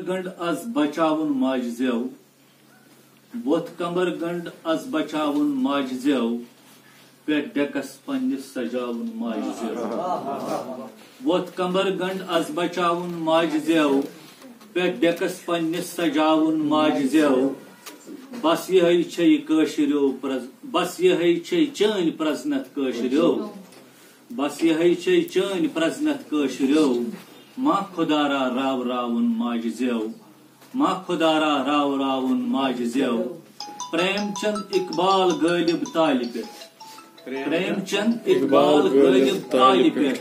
गंड अज बचावन माज जेव वोथ कमर गंड अज बचावन माज जेव पे डेकस पन्निस सजावन माज जेव वोथ कमर गंड अज बचावन माज जेव पे डेकस पन्निस सजावन माज जेव बस यही छे कशिरो बस यही छे चैन प्रजनत कशिरो बस यही छे चैन प्रजनत कशिरो माँ खुदारा राव रावन माज जेव माँ खुदारा राव रावन माज जेव प्रेमचंद इकबाल गालिब तालि पे प्रेमचंद इकबाल गालिब तालि पे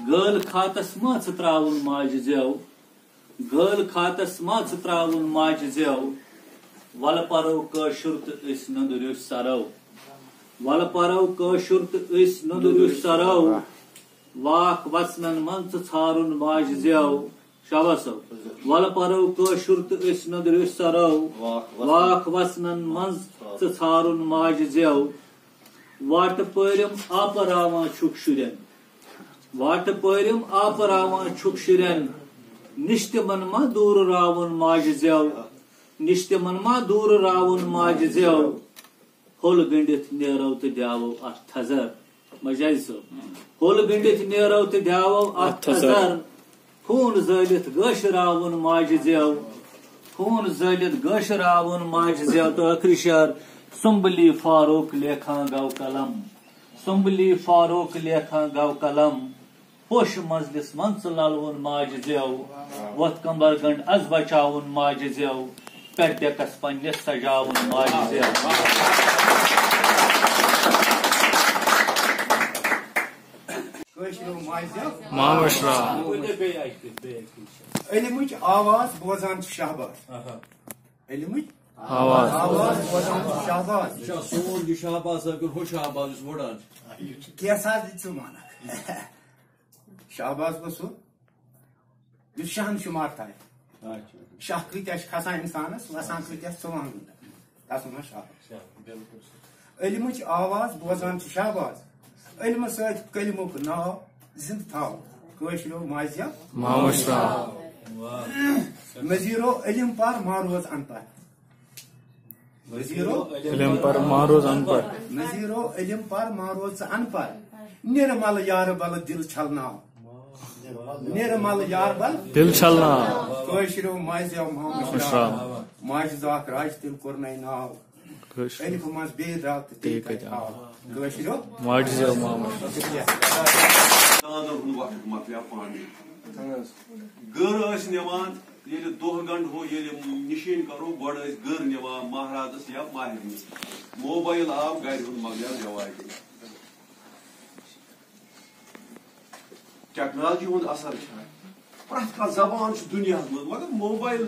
गल खातस माछ त्रावन माज जेव गल खातस माछ त्रावन माज जेव वल परो कशुर तो इस नंदुरु सरौ वल परो कशुर तो इस नंदुरु सरौ वाक वसनन मंच छारुन माज जेव शाबासो वल परो कशुर तो इस नंदुरु सरौ वाक वसनन मंच छारुन माज जेव वाट परम आपरावा छुक शुरन वाट परम आपरावा छुक शुरन निश्तमन मा दूर रावन माज जेव निश्तमनमा दूर रावन माज जेव होल गंडित नेरो तो द्यावो अथ थजर मजाइसो होल गंडित नेरो तो द्यावो अथ थजर खून जलित गश रावन माज जेव खून जलित गश रावन माज जेव तो आखिरी शेर सुम्बली फारूक लेखा गौ कलम सुम्बली फारूक लेखा गौ कलम पोश मजलिस मंच लालवन माज जेव वत कंबर गंड अज बचावन माज जेव पेडकस पन्निस सजावन माज जेव मामशरा इल्मुच आवाज बोजान शहबाज इल्मुच आवाज बोजान शहबाज सोन जो शहबाज अगर हो शहबाज वोडान कैसा दिसुमाना शहबाज बसु यु शान शुमार था शाह कृत्याश खसान इंसानस वसान कृत्याश चवान तसमा शाह इल्मुच आवाज बोजान शहबाज इल्म सत कलिमुक नाव जिंद थाव कशरो माजिया मामशरा मजीरो इल्म पर मारोज अनपढ़ मजीरो इल्म पर मारोज अनपढ़ मजीरो इल्म पर मारोज अनपढ़ निर्मल यार बल दिल छलना निर्मल यार बल दिल छलना कशरो माजिया मामशरा माजिदा राज तिल कोरनै नाव इल्म मज बेदात ते कशरो माजिया मामशरा गर निवान दोह गंड हो निशीन करो गोड़ गर निवान महाराज या माहिर मोबाइल आव गर मगल रवाय टेक्नोलॉजी असर प्रत जबान दुनिया मगर मोबाइल